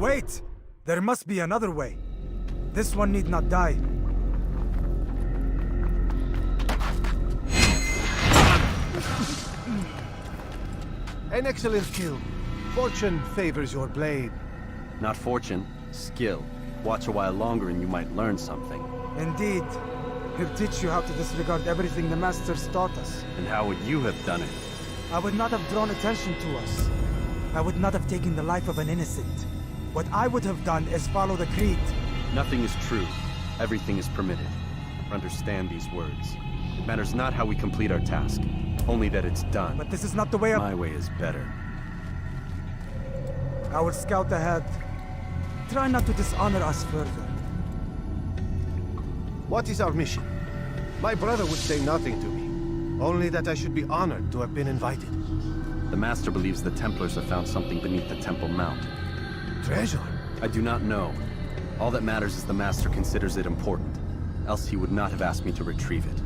Wait! There must be another way. This one need not die. An excellent skill. Fortune favors your blade. Not fortune, skill. Watch a while longer and you might learn something. Indeed. He'll teach you how to disregard everything the masters taught us. And how would you have done it? I would not have drawn attention to us. I would not have taken the life of an innocent. What I would have done is follow the creed. Nothing is true. Everything is permitted. Understand these words. It matters not how we complete our task, only that it's done. But this is not the way My way is better. I will scout ahead. Try not to dishonor us further. What is our mission? My brother would say nothing to me. Only that I should be honored to have been invited. The Master believes the Templars have found something beneath the Temple Mount. Treasure? I do not know. All that matters is the Master considers it important. Else he would not have asked me to retrieve it.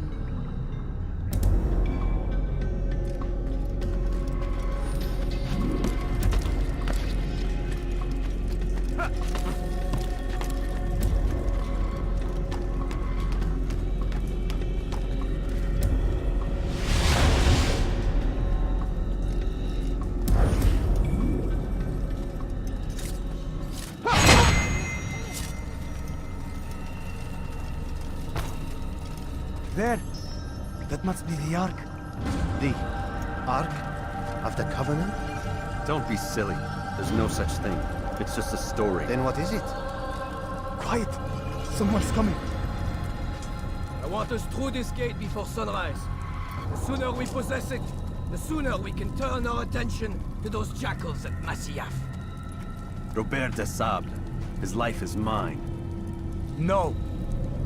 There. That must be the Ark. The Ark of the Covenant? Don't be silly. There's no such thing. It's just a story. Then what is it? Quiet. Someone's coming. I want us through this gate before sunrise. The sooner we possess it, the sooner we can turn our attention to those jackals at Masyaf. Robert de Sable. His life is mine. No.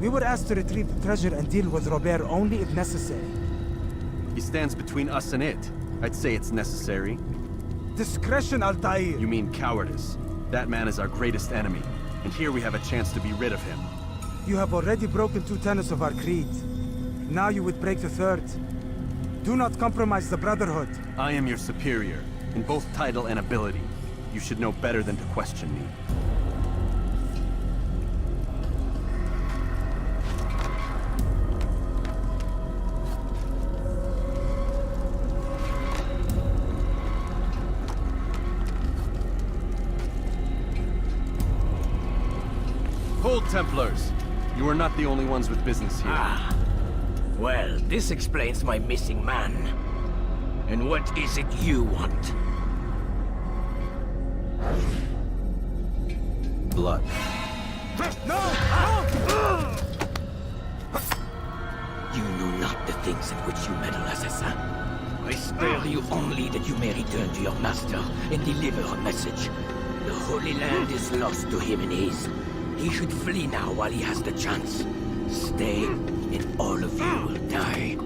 We were asked to retrieve the treasure and deal with Robert only if necessary. He stands between us and it. I'd say it's necessary. Discretion, Altair. You mean cowardice. That man is our greatest enemy, and here we have a chance to be rid of him. You have already broken 2 tenets of our creed. Now you would break the 3rd. Do not compromise the Brotherhood. I am your superior, in both title and ability. You should know better than to question me. Hold, Templars! You are not the only ones with business here. Ah. Well, this explains my missing man. And what is it you want? Blood. No! You know not the things in which you meddle, assassin. I spare you only that you may return to your master and deliver a message. The Holy Land is lost to him and his. He should flee now while he has the chance. Stay, and all of you will die.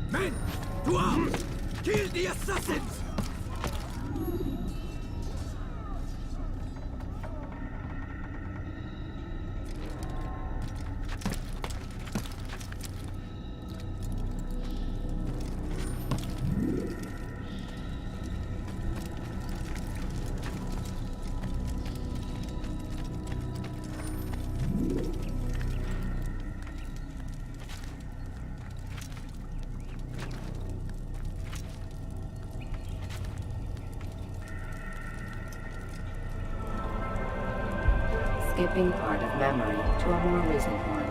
Men, to arms! Kill the assassins! Skipping part of memory to a more recent one.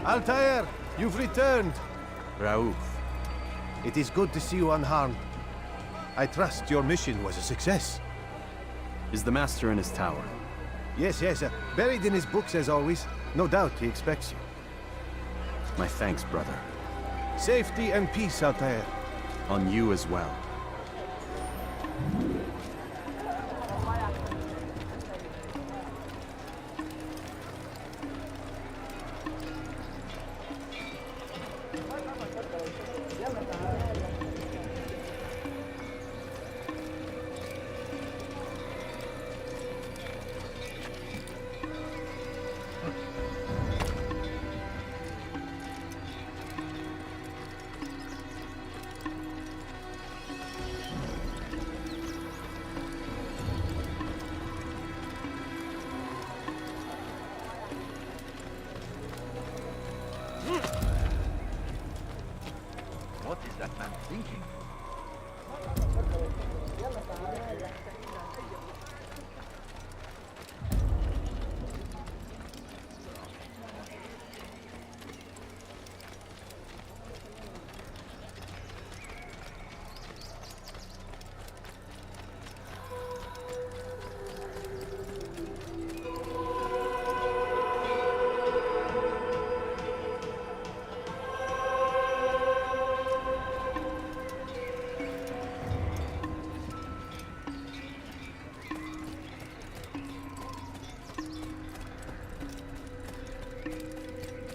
Altair, you've returned. Raouf. It is good to see you unharmed. I trust your mission was a success. Is the Master in his tower? Yes, buried in his books as always. No doubt he expects you. My thanks, brother. Safety and peace, Altair. On you as well. What is that man thinking?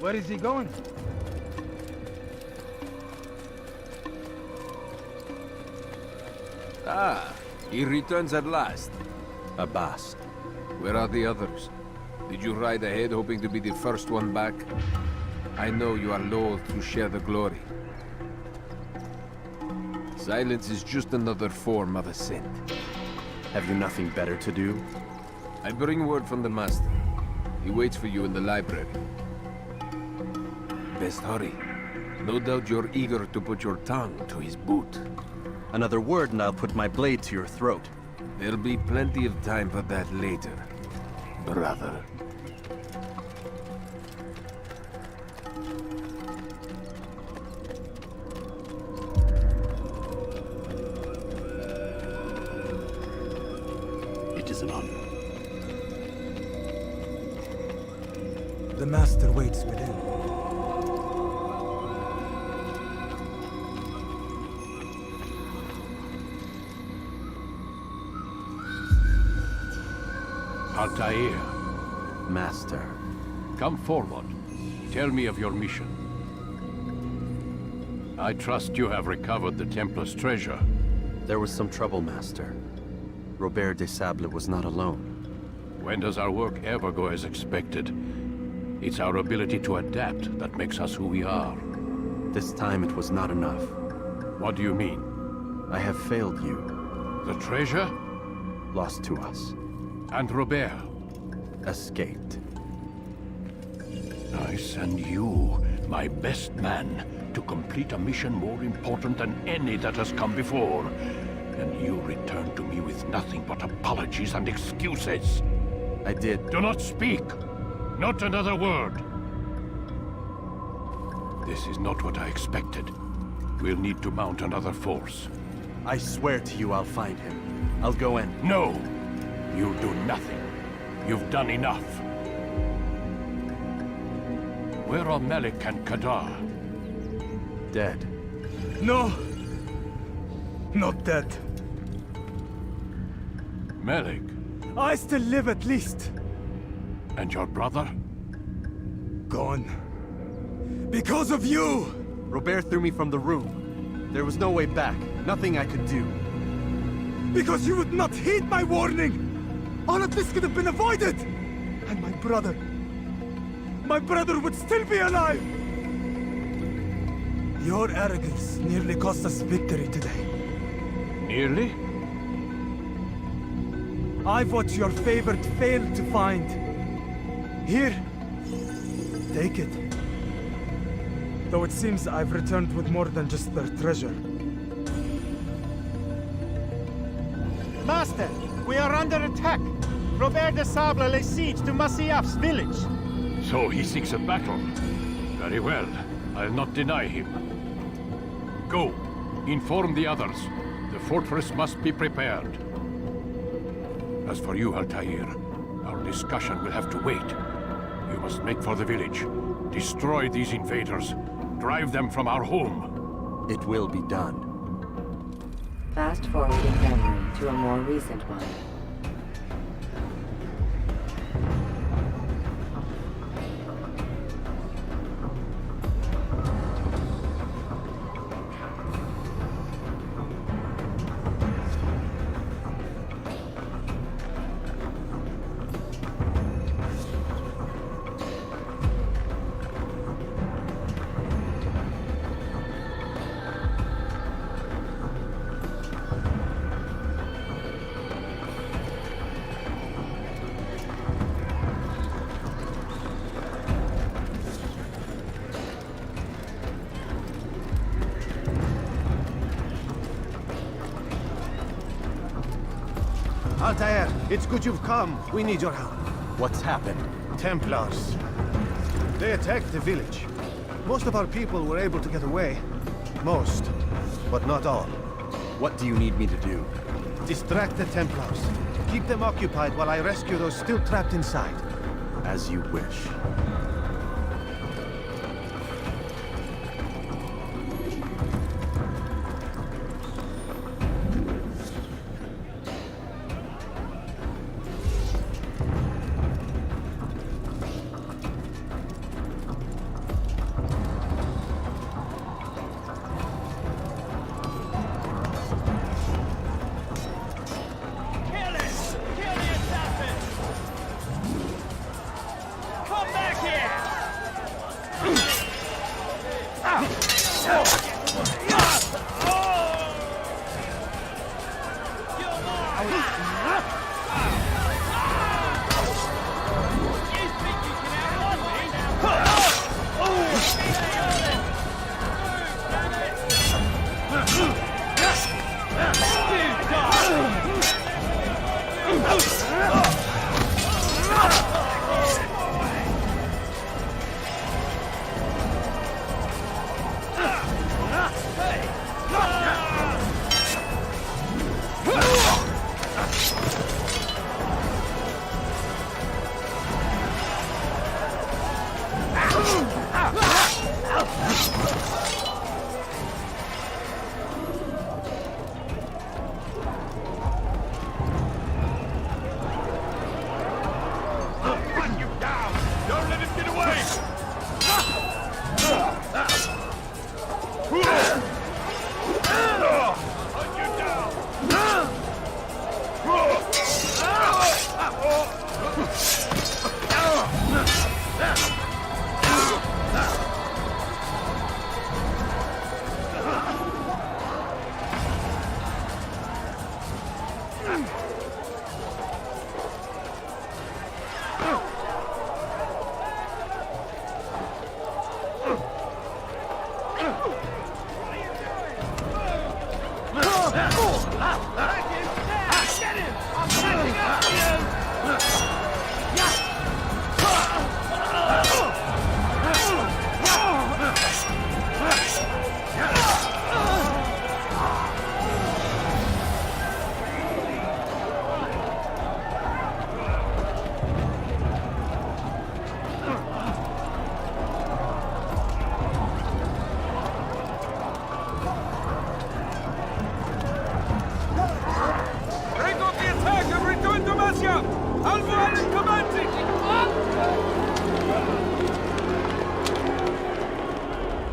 Where is he going? Ah, he returns at last. Abbas. Where are the others? Did you ride ahead hoping to be the first one back? I know you are loath to share the glory. Silence is just another form of assent. Have you nothing better to do? I bring word from the master. He waits for you in the library. Best hurry. No doubt you're eager to put your tongue to his boot. Another word and I'll put my blade to your throat. There'll be plenty of time for that later, brother. It is an honor. The master waits within. Altair, Master. come forward. Tell me of your mission. I trust you have recovered the Templar's treasure. There was some trouble, Master. Robert de Sable was not alone. When does our work ever go as expected? It's our ability to adapt that makes us who we are. This time it was not enough. What do you mean? I have failed you. The treasure? Lost to us. And Robert? Escaped. I send you, my best man, to complete a mission more important than any that has come before. And you return to me with nothing but apologies and excuses. I did. Do not speak! Not another word! This is not what I expected. We'll need to mount another force. I swear to you I'll find him. I'll go in. No! You do nothing. You've done enough. Where are Malik and Kadar? Dead. No! Not dead. Malik? I still live at least. And your brother? Gone. Because of you! Robert threw me from the room. There was no way back. Nothing I could do. Because you would not heed my warning! All of this could have been avoided! And my brother would still be alive! Your arrogance nearly cost us victory today. Nearly? I've what your favorite failed to find. Here, take it. Though it seems I've returned with more than just their treasure. Master, we are under attack. Robert de Sable lays siege to Masyaf's village. So he seeks a battle. Very well. I'll not deny him. Go. Inform the others. The fortress must be prepared. As for you, Altair, our discussion will have to wait. You must make for the village. Destroy these invaders. Drive them from our home. It will be done. Fast forwarding memory to a more recent one. Altair, it's good you've come. We need your help. What's happened? Templars. They attacked the village. Most of our people were able to get away. Most, but not all. What do you need me to do? Distract the Templars. Keep them occupied while I rescue those still trapped inside. As you wish.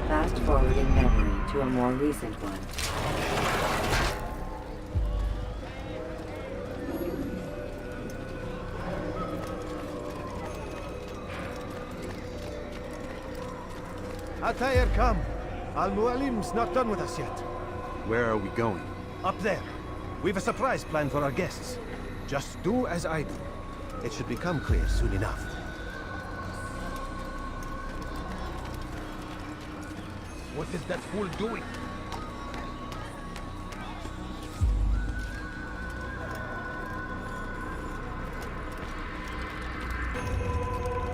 Fast forwarding memory to a more recent one. Altair, come. Al-Mualim's not done with us yet. Where are we going? Up there. We've a surprise plan for our guests. Just do as I do. It should become clear soon enough. What is that fool doing?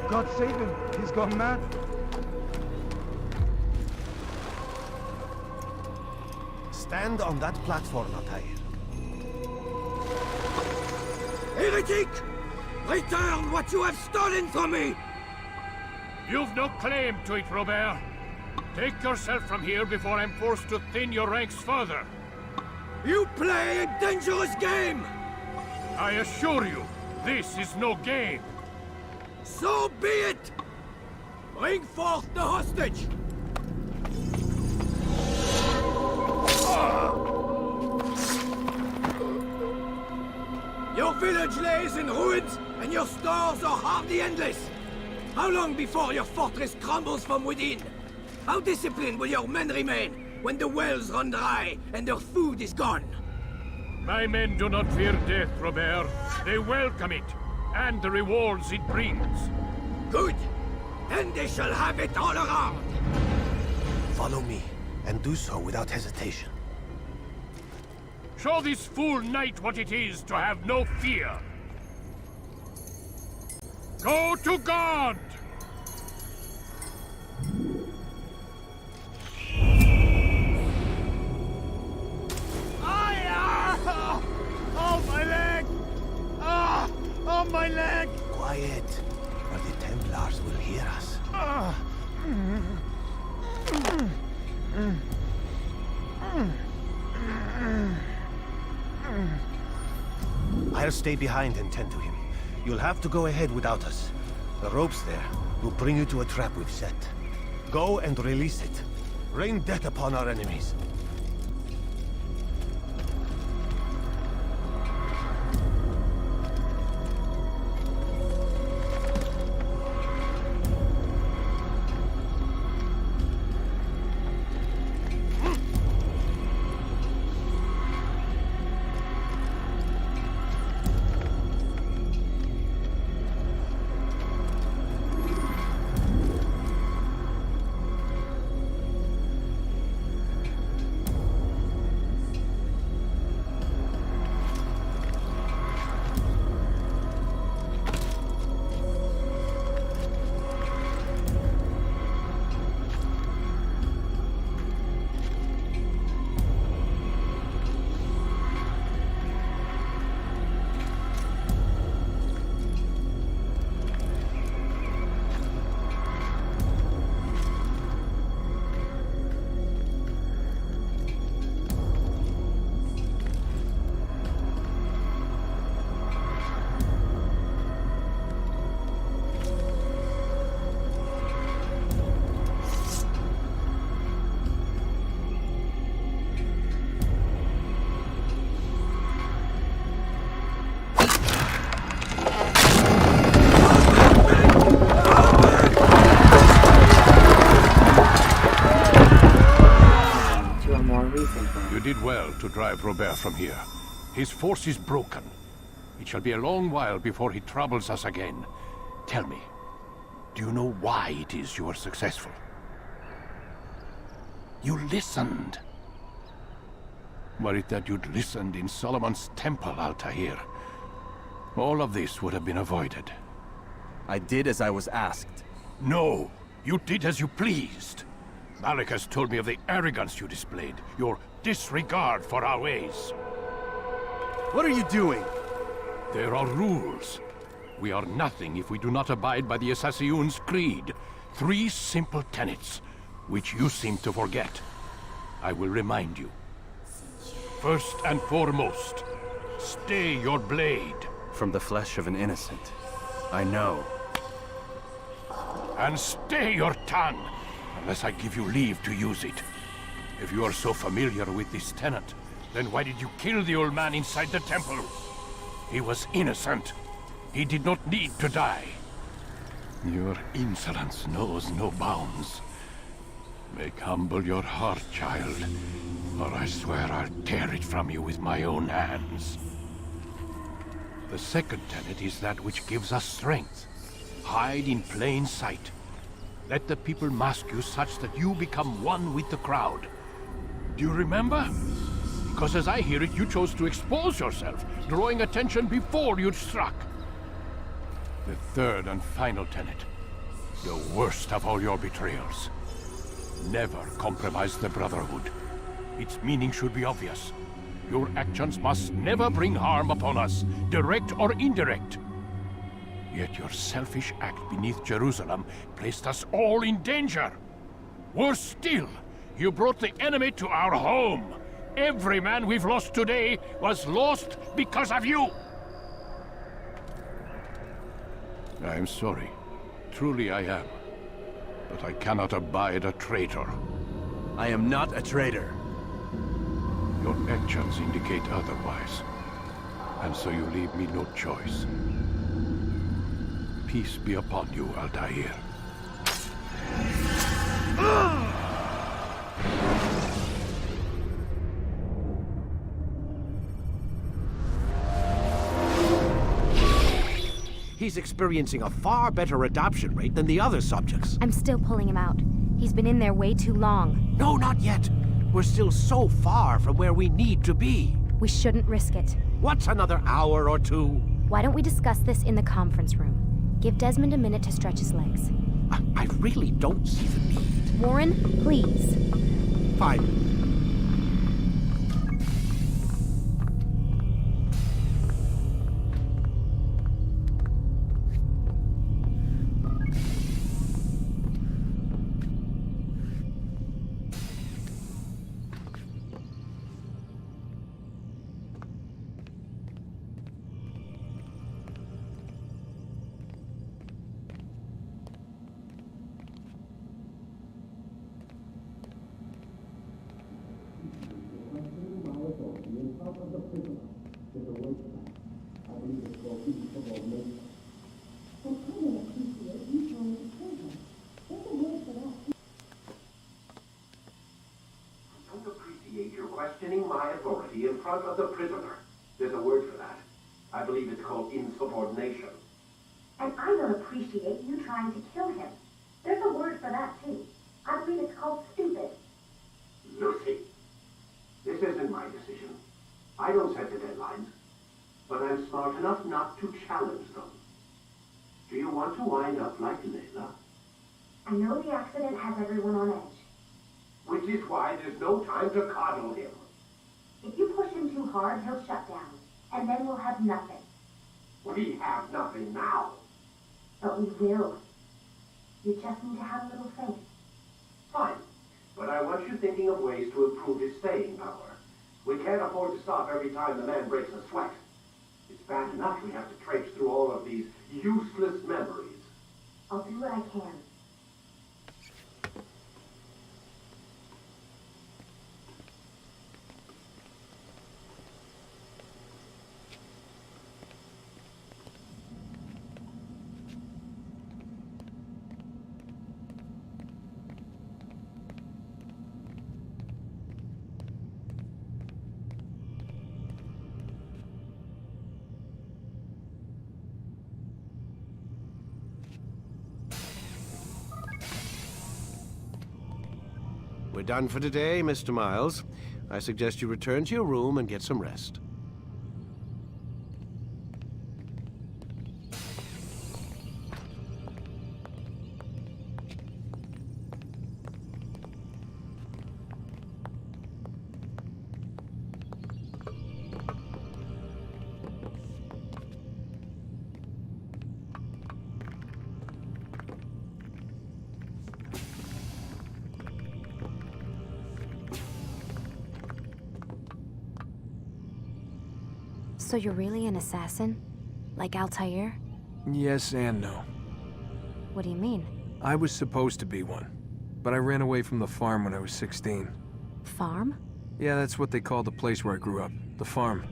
God save him. He's gone mad. Stand on that platform, Altair. Heretic! Return what you have stolen from me! You've no claim to it, Robert. Take yourself from here before I'm forced to thin your ranks further. You play a dangerous game! I assure you, this is no game. So be it! Bring forth the hostage! Your village lays in ruins, and your stores are hardly endless. How long before your fortress crumbles from within? How disciplined will your men remain when the wells run dry and their food is gone? My men do not fear death, Robert. They welcome it, and the rewards it brings. Good. Then they shall have it all around. Follow me, and do so without hesitation. Show this fool knight what it is to have no fear. Go to God! Oh, my leg! Ah! Oh, my leg! Quiet, or the Templars will hear us. I'll stay behind and tend to him. You'll have to go ahead without us. The ropes there will bring you to a trap we've set. Go and release it. Rain death upon our enemies. Did well to drive Robert from here. His force is broken. It shall be a long while before he troubles us again. Tell me, do you know why it is you are successful? You listened. Were it that you'd listened in Solomon's temple, Altair, all of this would have been avoided. I did as I was asked. No, you did as you pleased. Malik has told me of the arrogance you displayed, your disregard for our ways. What are you doing? There are rules. We are nothing if we do not abide by the Assassin's creed. 3 simple tenets, which you seem to forget. I will remind you. First and foremost, stay your blade. From the flesh of an innocent. I know. And stay your tongue, unless I give you leave to use it. If you are so familiar with this tenet, then why did you kill the old man inside the temple? He was innocent. He did not need to die. Your insolence knows no bounds. Make humble your heart, child, or I swear I'll tear it from you with my own hands. The second tenet is that which gives us strength. Hide in plain sight. Let the people mask you such that you become one with the crowd. Do you remember? Because as I hear it, you chose to expose yourself, drawing attention before you'd struck. The third and final tenet. The worst of all your betrayals. Never compromise the Brotherhood. Its meaning should be obvious. Your actions must never bring harm upon us, direct or indirect. Yet your selfish act beneath Jerusalem placed us all in danger. Worse still, you brought the enemy to our home. Every man we've lost today was lost because of you. I'm sorry. Truly I am. But I cannot abide a traitor. I am not a traitor. Your actions indicate otherwise. And so you leave me no choice. Peace be upon you, Altair. He's experiencing a far better adoption rate than the other subjects. I'm still pulling him out. He's been in there way too long. No, not yet. We're still so far from where we need to be. We shouldn't risk it. What's another hour or two? Why don't we discuss this in the conference room? Give Desmond a minute to stretch his legs. I really don't see the need. Warren, please. Fine. You're questioning my authority in front of the prisoner. There's a word for that. I believe it's called insubordination. And I don't appreciate you trying to kill him. There's a word for that, too. I believe it's called stupid. Lucy, this isn't my decision. I don't set the deadlines. But I'm smart enough not to challenge them. Do you want to wind up like Layla? I know the accident has everyone on edge. Which is why there's no time to coddle him. If you push him too hard, he'll shut down. And then we'll have nothing. We have nothing now. But we will. You just need to have a little faith. Fine. But I want you thinking of ways to improve his staying power. We can't afford to stop every time the man breaks a sweat. It's bad enough we have to traipse through all of these useless memories. I'll do what I can. We're done for today, Mr. Miles. I suggest you return to your room and get some rest. So you're really an assassin? Like Altair? Yes and no. What do you mean? I was supposed to be one, but I ran away from the farm when I was 16. Farm? Yeah, that's what they called the place where I grew up. The farm.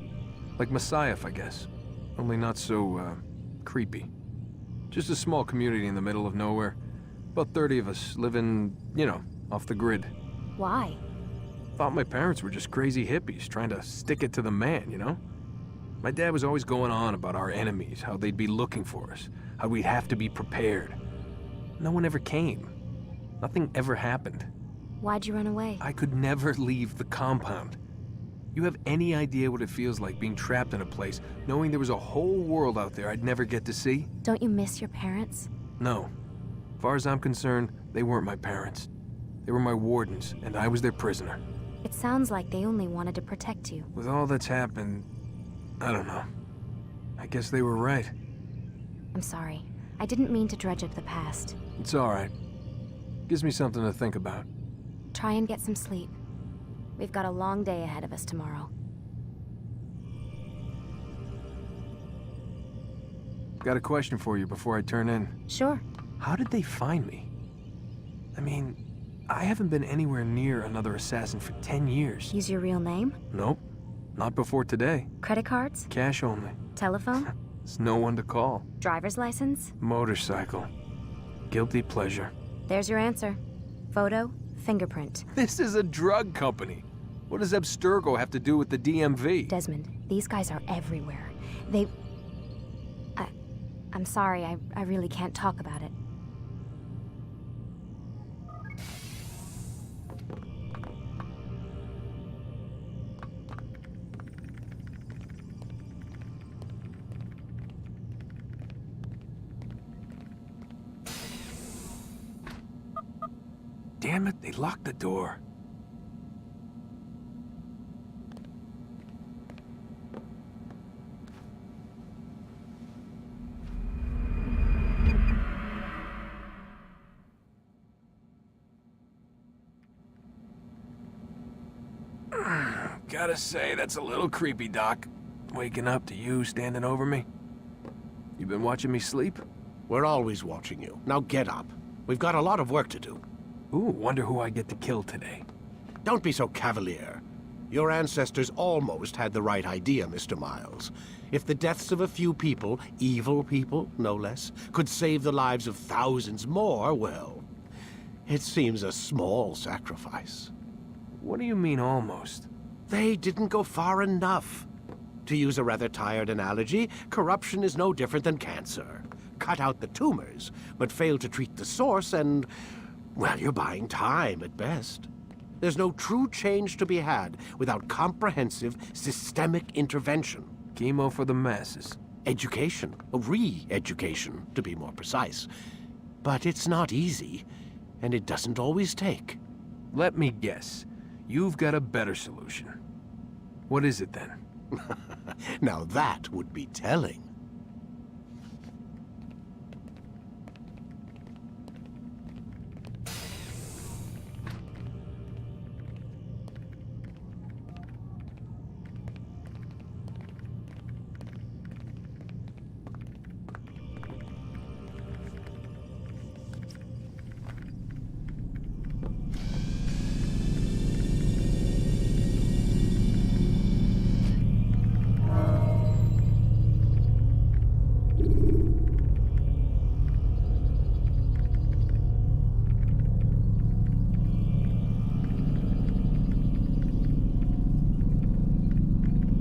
Like Messiah, I guess. Only not so, creepy. Just a small community in the middle of nowhere. About 30 of us living, you know, off the grid. Why? Thought my parents were just crazy hippies trying to stick it to the man, you know? My dad was always going on about our enemies, how they'd be looking for us, how we'd have to be prepared. No one ever came. Nothing ever happened. Why'd you run away? I could never leave the compound. You have any idea what it feels like being trapped in a place, knowing there was a whole world out there I'd never get to see? Don't you miss your parents? No. As far as I'm concerned, they weren't my parents. They were my wardens, and I was their prisoner. It sounds like they only wanted to protect you. With all that's happened, I don't know. I guess they were right. I'm sorry. I didn't mean to dredge up the past. It's all right. Gives me something to think about. Try and get some sleep. We've got a long day ahead of us tomorrow. Got a question for you before I turn in. Sure. How did they find me? I mean, I haven't been anywhere near another assassin for 10 years. Use your real name? Nope. Not before today. Credit cards? Cash only. Telephone? There's no one to call. Driver's license? Motorcycle. Guilty pleasure. There's your answer. Photo, fingerprint. This is a drug company. What does Abstergo have to do with the DMV? Desmond, these guys are everywhere. They... I'm sorry, I really can't talk about it. Damn it, they locked the door. Gotta say, that's a little creepy, Doc. Waking up to you standing over me. You been watching me sleep? We're always watching you. Now get up. We've got a lot of work to do. Ooh, wonder who I get to kill today. Don't be so cavalier. Your ancestors almost had the right idea, Mr. Miles. If the deaths of a few people, evil people, no less, could save the lives of thousands more, well, it seems a small sacrifice. What do you mean, almost? They didn't go far enough. To use a rather tired analogy, corruption is no different than cancer. Cut out the tumors, but fail to treat the source and, well, you're buying time at best. There's no true change to be had without comprehensive, systemic intervention. Chemo for the masses. Education, re-education, to be more precise. But it's not easy, and it doesn't always take. Let me guess. You've got a better solution. What is it then? Now that would be telling.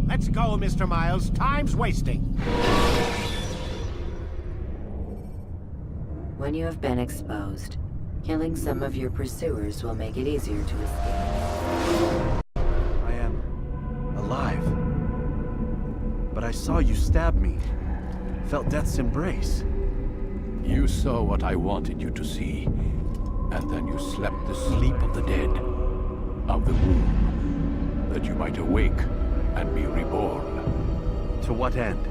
Let's go, Mr. Miles. Time's wasting. When you have been exposed, killing some of your pursuers will make it easier to escape. I am alive. But I saw you stab me. Felt death's embrace. You saw what I wanted you to see, and then you slept the sleep of the dead, of the womb, that you might awake and be reborn. To what end?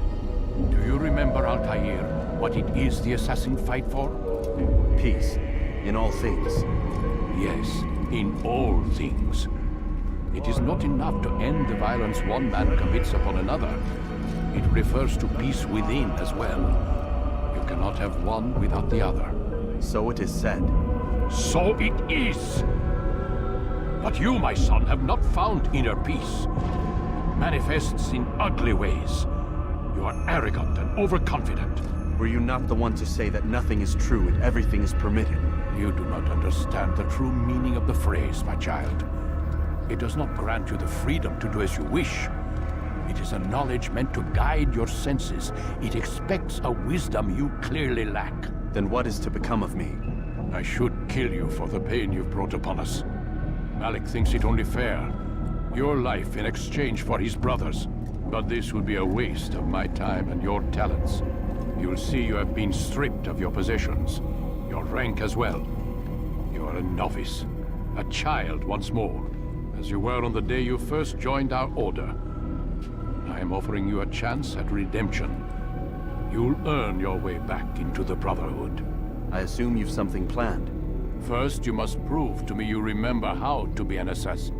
Do you remember, Altair, what it is the assassin fight for? Peace, in all things. Yes, in all things. It is not enough to end the violence one man commits upon another. It refers to peace within as well. You cannot have one without the other. So it is said. So it is! But you, my son, have not found inner peace. It manifests in ugly ways. You are arrogant and overconfident. Were you not the one to say that nothing is true and everything is permitted? You do not understand the true meaning of the phrase, my child. It does not grant you the freedom to do as you wish. It is a knowledge meant to guide your senses. It expects a wisdom you clearly lack. Then what is to become of me? I should kill you for the pain you've brought upon us. Malik thinks it only fair. Your life in exchange for his brother's. But this would be a waste of my time and your talents. You'll see you have been stripped of your possessions, your rank as well. You are a novice, a child once more, as you were on the day you first joined our order. I am offering you a chance at redemption. You'll earn your way back into the Brotherhood. I assume you've something planned. First, you must prove to me you remember how to be an assassin.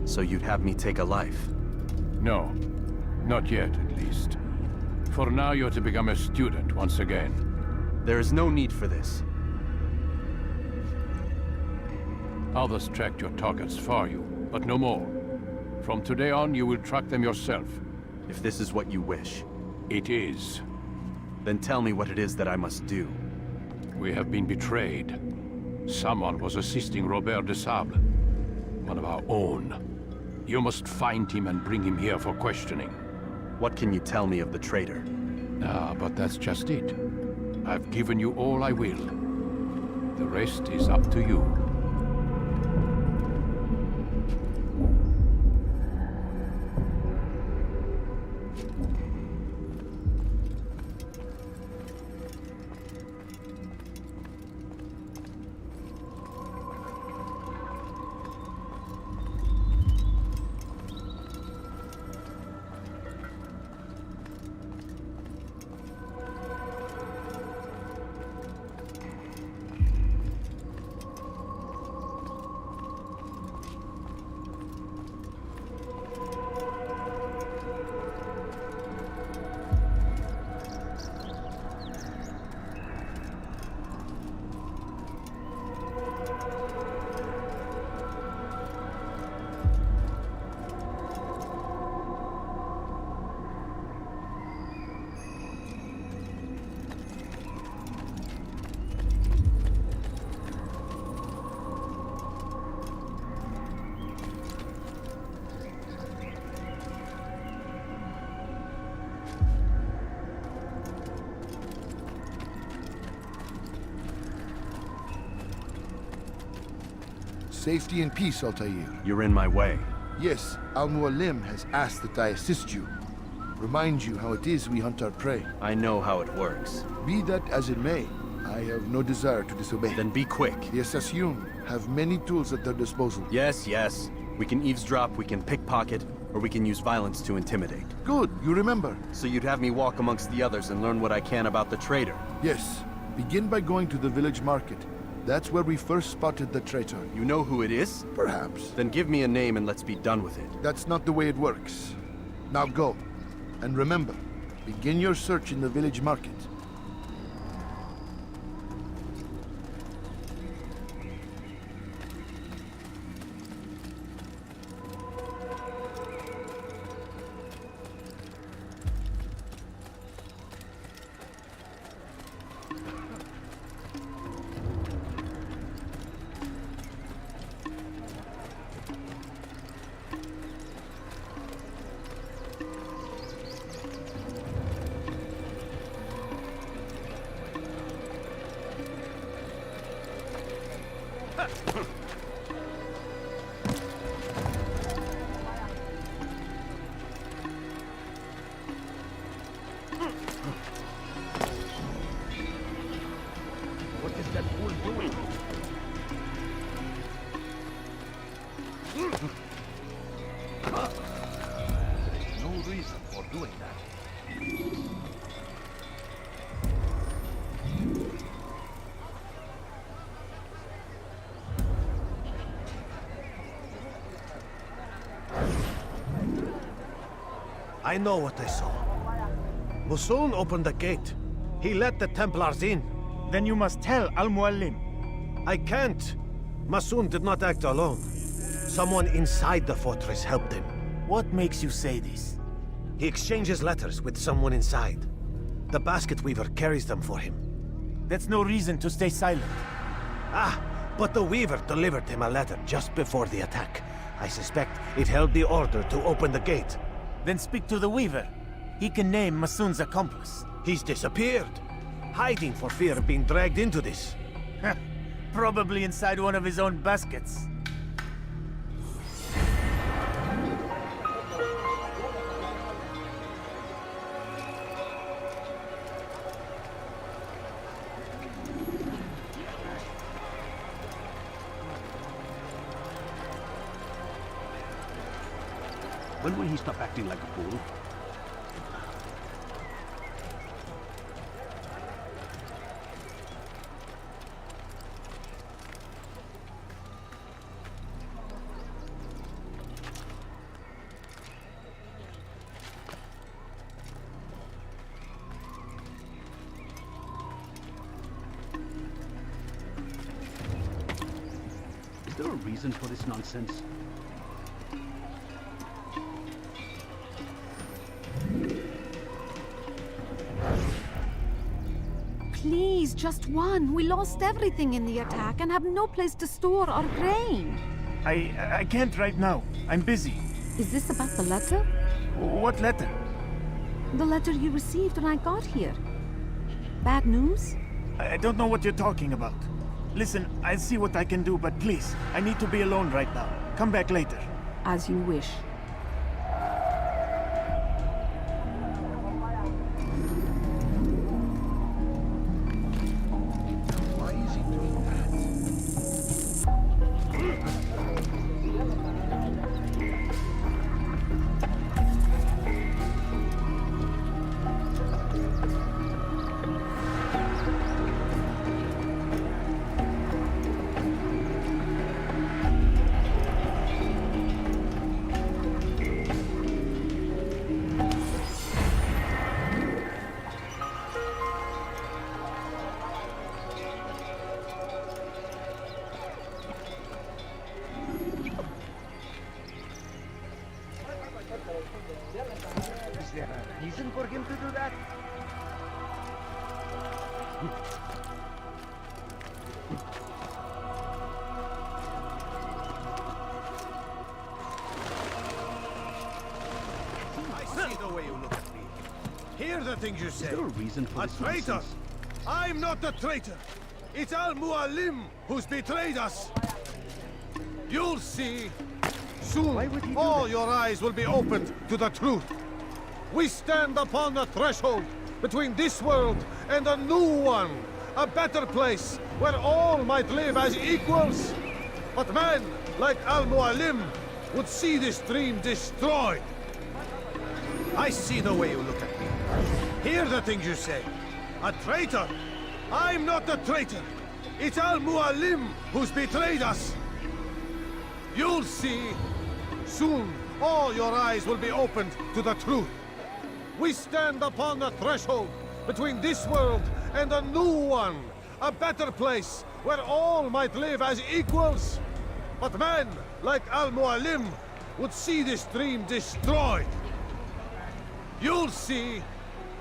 So you'd have me take a life? No. Not yet, at least. For now, you're to become a student once again. There is no need for this. Others tracked your targets for you, but no more. From today on, you will track them yourself. If this is what you wish. It is. Then tell me what it is that I must do. We have been betrayed. Someone was assisting Robert de Sable, one of our own. You must find him and bring him here for questioning. What can you tell me of the traitor? Ah, but that's just it. I've given you all I will. The rest is up to you. Safety and peace, Altair. You're in my way. Yes, Al-Mualim has asked that I assist you. Remind you how it is we hunt our prey. I know how it works. Be that as it may, I have no desire to disobey. Then be quick. The Assassin have many tools at their disposal. Yes, yes. We can eavesdrop, we can pickpocket, or we can use violence to intimidate. Good, you remember. So you'd have me walk amongst the others and learn what I can about the traitor? Yes. Begin by going to the village market. That's where we first spotted the traitor. You know who it is? Perhaps. Then give me a name and let's be done with it. That's not the way it works. Now go. And remember, begin your search in the village market. No reason for doing that. I know what I saw. Musun opened the gate. He let the Templars in. Then you must tell Al-Mualim. I can't. Musun did not act alone. Someone inside the fortress helped him. What makes you say this? He exchanges letters with someone inside. The basket weaver carries them for him. That's no reason to stay silent. Ah, but the weaver delivered him a letter just before the attack. I suspect it held the order to open the gate. Then speak to the weaver. He can name Masun's accomplice. He's disappeared, hiding for fear of being dragged into this. Probably inside one of his own baskets. When will he stop acting like a fool? Is there a reason for this nonsense? Please, just one. We lost everything in the attack and have no place to store our grain. I can't right now. I'm busy. Is this about the letter? What letter? The letter you received when I got here. Bad news? I don't know what you're talking about. Listen, I'll see what I can do, but please, I need to be alone right now. Come back later. As you wish. Is there a reason for him to do that? I see the way you look at me. Hear the things you say. Is there a reason for A this traitor! nonsense? I'm not the traitor! It's Al-Mualim who's betrayed us! You'll see. Soon, all your eyes will be opened to the truth. We stand upon the threshold between this world and a new one, a better place where all might live as equals. But man, like Al-Mualim, would see this dream destroyed. I see the way you look at me. Hear the things you say. A traitor? I'm not a traitor. It's Al-Mualim who's betrayed us. You'll see. Soon, all your eyes will be opened to the truth. We stand upon the threshold between this world and a new one, a better place where all might live as equals. But man, like Al-Mualim, would see this dream destroyed. You'll see.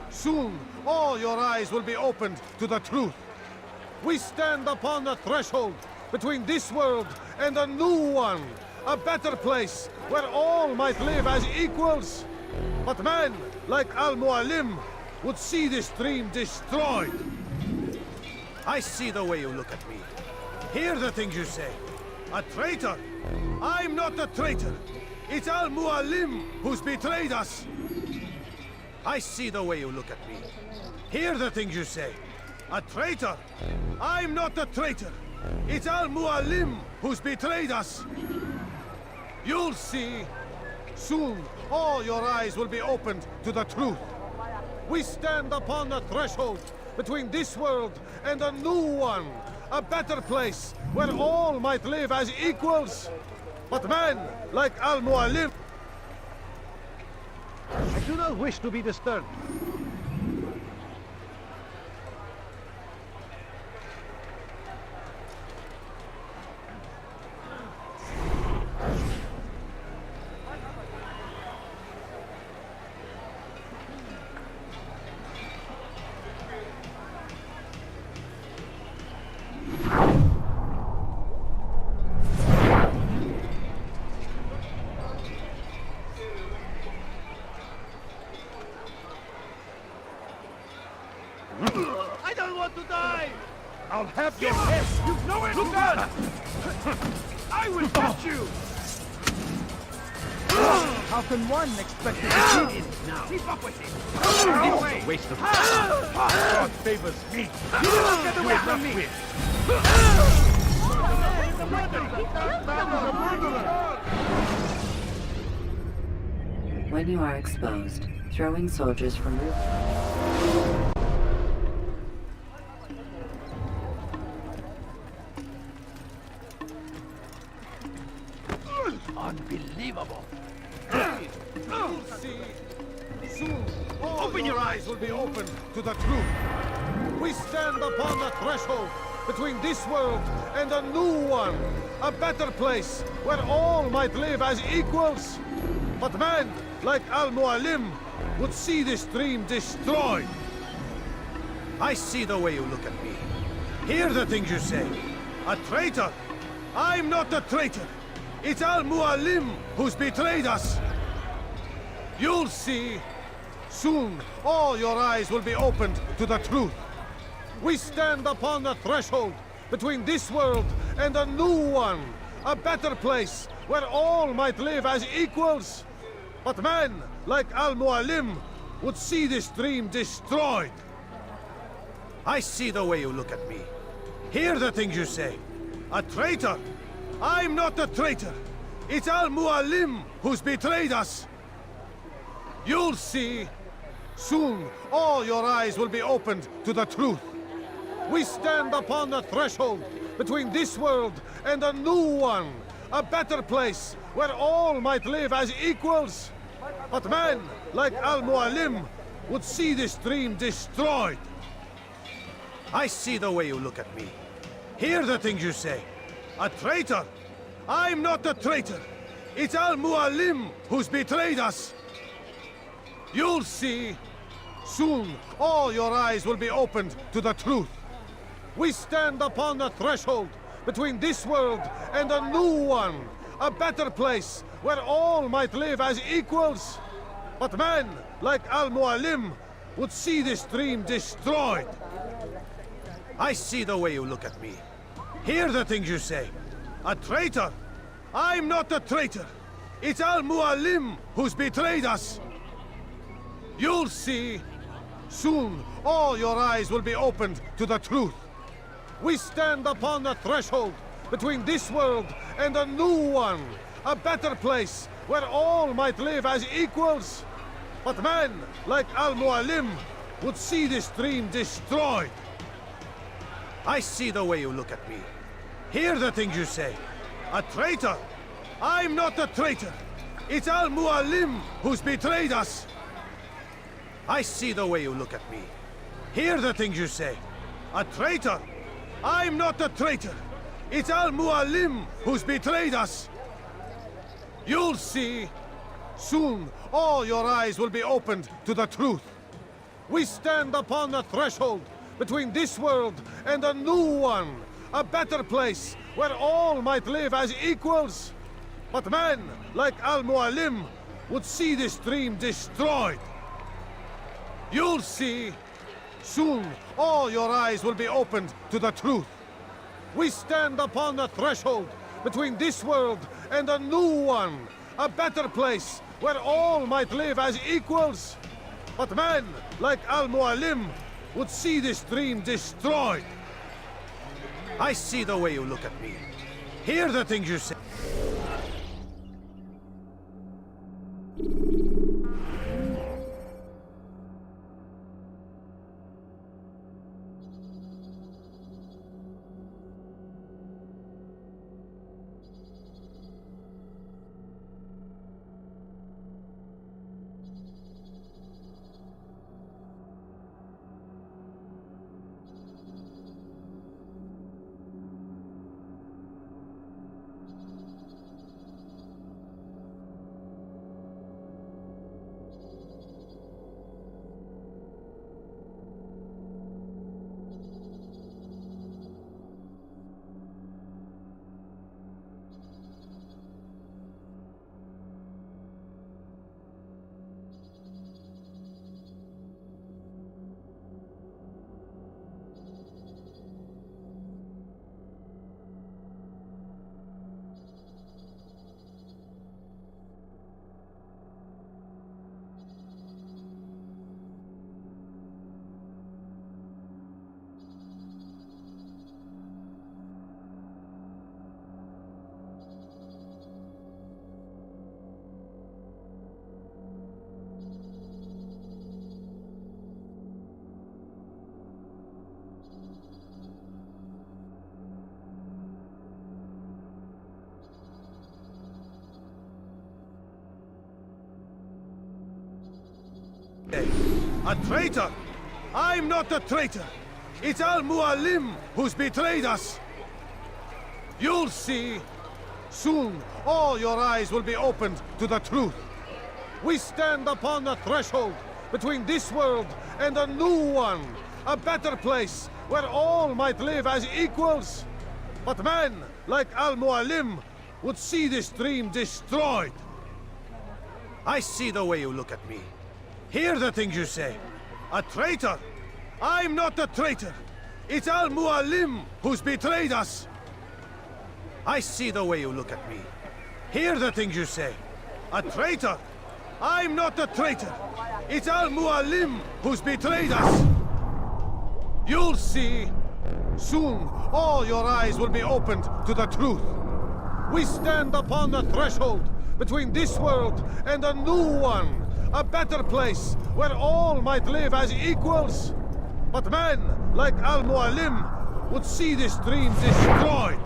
Soon, all your eyes will be opened to the truth. We stand upon the threshold between this world and a new one, a better place where all might live as equals. But man, like Al-Mualim, would see this dream destroyed. I see the way you look at me. Hear the things you say. A traitor? I'm not a traitor. It's Al-Mualim who's betrayed us. I see the way you look at me. Hear the things you say. A traitor? I'm not a traitor. It's Al-Mualim who's betrayed us. You'll see. Soon, all your eyes will be opened to the truth. We stand upon the threshold between this world and a new one, a better place where all might live as equals. But man, like Al-Mualim... I do not wish to be disturbed. I don't want to die! I'll have your head! You've nowhere to run! I will get you! How can one expect to defeat him? Now, keep up with him! This way! Waste of time! God favors me! You will not get away from me! When you are exposed, throwing soldiers from roof. Unbelievable! You'll see. Soon, all your eyes will be opened to the truth. We stand upon the threshold between this world and a new one, a better place where all might live as equals. But man, like Al-Mualim, would see this dream destroyed. I see the way you look at me. Hear the things you say. A traitor? I'm not a traitor. It's Al-Mualim who's betrayed us. You'll see. Soon, all your eyes will be opened to the truth. We stand upon the threshold between this world and a new one, a better place where all might live as equals. But man, like Al-Mualim, would see this dream destroyed. I see the way you look at me. Hear the things you say. A traitor? I'm not a traitor. It's Al-Mualim who's betrayed us. You'll see. Soon, all your eyes will be opened to the truth. We stand upon the threshold between this world and a new one, a better place where all might live as equals. But man, like Al-Mualim, would see this dream destroyed. I see the way you look at me. Hear the things you say. A traitor? I'm not a traitor. It's Al-Mualim who's betrayed us. You'll see. Soon, all your eyes will be opened to the truth. We stand upon the threshold between this world and a new one, a better place where all might live as equals. But man, like Al-Mualim, would see this dream destroyed. I see the way you look at me. Hear the things you say. A traitor? I'm not a traitor. It's Al-Mualim who's betrayed us. You'll see. Soon, all your eyes will be opened to the truth. We stand upon the threshold between this world and a new one. A better place where all might live as equals. But men like Al-Mualim would see this dream destroyed. I see the way you look at me. Hear the things you say. A traitor? I'm not a traitor. It's Al-Mualim who's betrayed us. I see the way you look at me. Hear the things you say. A traitor? I'm not a traitor. It's Al-Mualim who's betrayed us. You'll see. Soon, all your eyes will be opened to the truth. We stand upon the threshold between this world and a new one. A better place where all might live as equals. But men like Al-Mualim would see this dream destroyed. You'll see. Soon, all your eyes will be opened to the truth. We stand upon the threshold between this world and a new one. A better place where all might live as equals. But men like Al-Mualim would see this dream destroyed. I see the way you look at me. Hear the things you say. A traitor? I'm not a traitor. It's Al-Mualim who's betrayed us. You'll see. Soon, all your eyes will be opened to the truth. We stand upon the threshold between this world and a new one. A better place where all might live as equals. But men like Al-Mualim would see this dream destroyed. I see the way you look at me. Hear the things you say. A traitor? I'm not a traitor. It's Al-Mualim who's betrayed us. I see the way you look at me. Hear the things you say. A traitor? I'm not a traitor. It's Al-Mualim who's betrayed us. You'll see. Soon, all your eyes will be opened to the truth. We stand upon the threshold between this world and a new one. A better place where all might live as equals. But men like Al-Mualim would see this dream destroyed.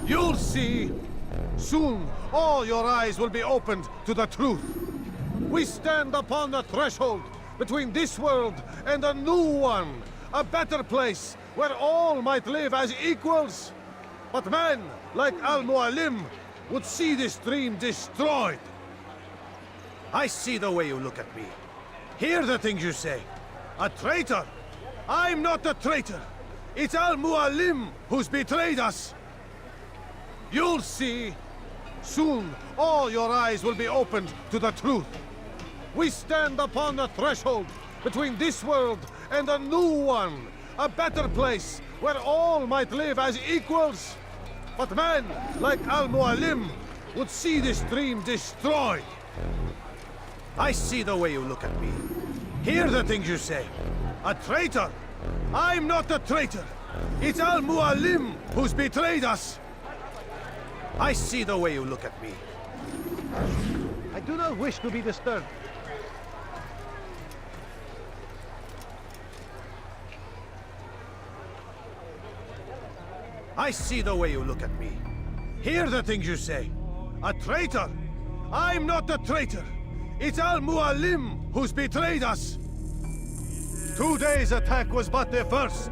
You'll see. Soon, all your eyes will be opened to the truth. We stand upon the threshold between this world and a new one. A better place where all might live as equals. But men like Al-Mualim would see this dream destroyed. I see the way you look at me. Hear the things you say. A traitor? I'm not a traitor. It's Al-Mualim who's betrayed us. You'll see. Soon, all your eyes will be opened to the truth. We stand upon the threshold between this world and a new one. A better place where all might live as equals. But men like Al-Mualim would see this dream destroyed. I see the way you look at me. Hear the things you say. A traitor? I'm not a traitor. It's Al-Mualim who's betrayed us. I see the way you look at me. I do not wish to be disturbed. I see the way you look at me. Hear the things you say. A traitor? I'm not a traitor. It's Al-Mualim who's betrayed us. Today's attack was but the first.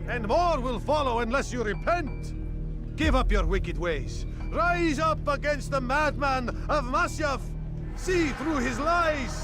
And more will follow unless you repent. Give up your wicked ways. Rise up against the madman of Masyaf. See through his lies.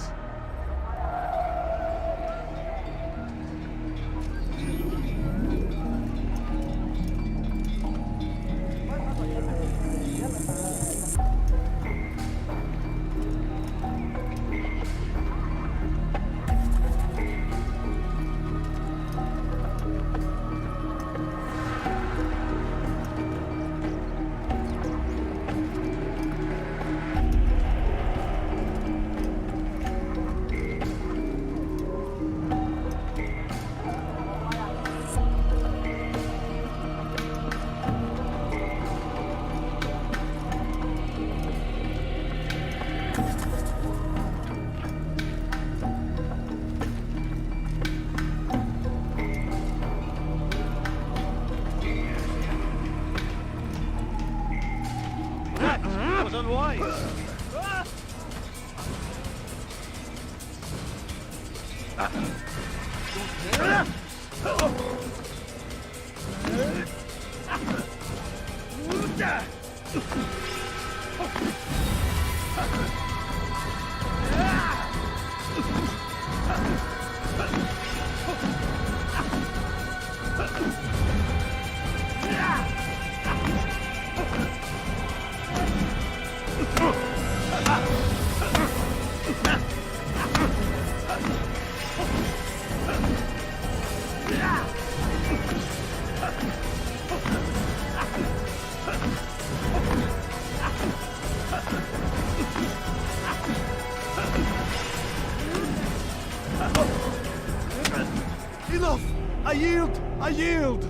I yield!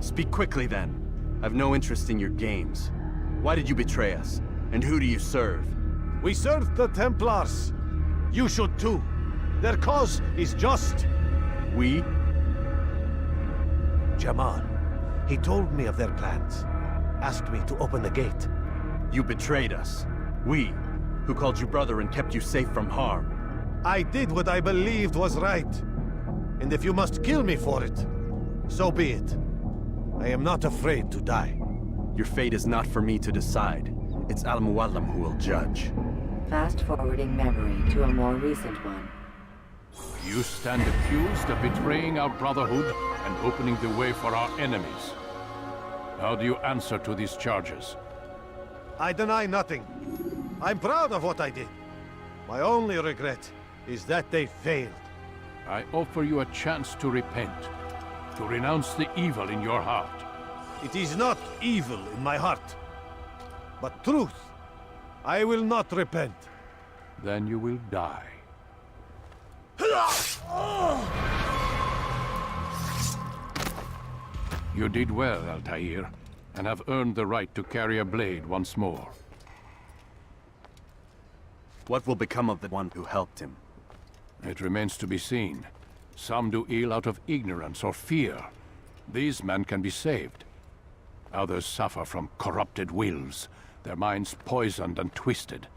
Speak quickly, then. I've no interest in your games. Why did you betray us? And who do you serve? We serve the Templars. You should too. Their cause is just. We? Jamal. He told me of their plans. Asked me to open the gate. You betrayed us. We, who called you brother and kept you safe from harm. I did what I believed was right. And if you must kill me for it, so be it. I am not afraid to die. Your fate is not for me to decide. It's Al-Mualim who will judge. Fast-forwarding memory to a more recent one. You stand accused of betraying our brotherhood and opening the way for our enemies. How do you answer to these charges? I deny nothing. I'm proud of what I did. My only regret is that they failed. I offer you a chance to repent, to renounce the evil in your heart. It is not evil in my heart, but truth. I will not repent. Then you will die. You did well, Altair, and have earned the right to carry a blade once more. What will become of the one who helped him? It remains to be seen. Some do ill out of ignorance or fear. These men can be saved. Others suffer from corrupted wills, their minds poisoned and twisted.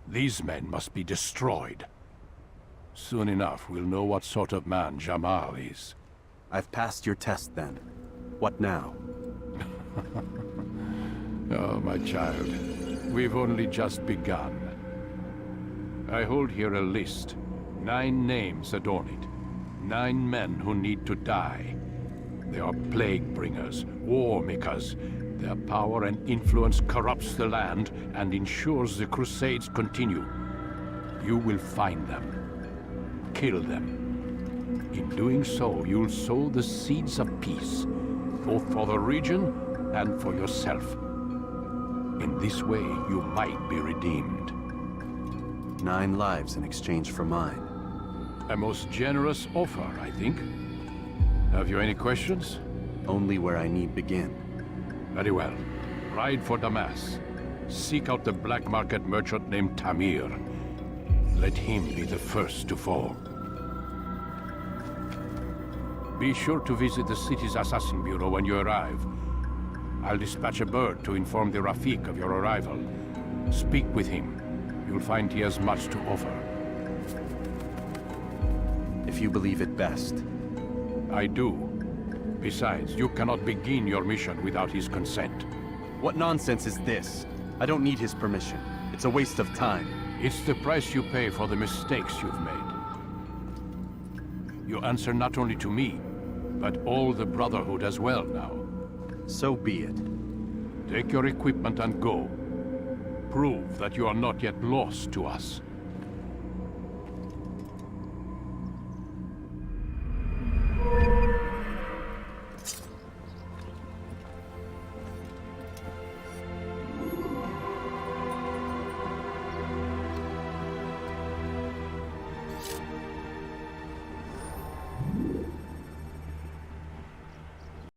These men must be destroyed. Soon enough, we'll know what sort of man Jamal is. I've passed your test, then. What now? Oh, my child. We've only just begun. I hold here a list. 9 names adorn it. 9 men who need to die. They are plague bringers, war makers. Their power and influence corrupts the land and ensures the crusades continue. You will find them. Kill them. In doing so, you'll sow the seeds of peace, both for the region and for yourself. In this way, you might be redeemed. 9 lives in exchange for mine. A most generous offer, I think. Have you any questions? Only where I need begin. Very well. Ride for Damas. Seek out the black market merchant named Tamir. Let him be the first to fall. Be sure to visit the city's assassin bureau when you arrive. I'll dispatch a bird to inform the Rafik of your arrival. Speak with him. You'll find he has much to offer. If you believe it best. I do. Besides, you cannot begin your mission without his consent. What nonsense is this? I don't need his permission. It's a waste of time. It's the price you pay for the mistakes you've made. You answer not only to me, but all the Brotherhood as well now. So be it. Take your equipment and go. Prove that you are not yet lost to us.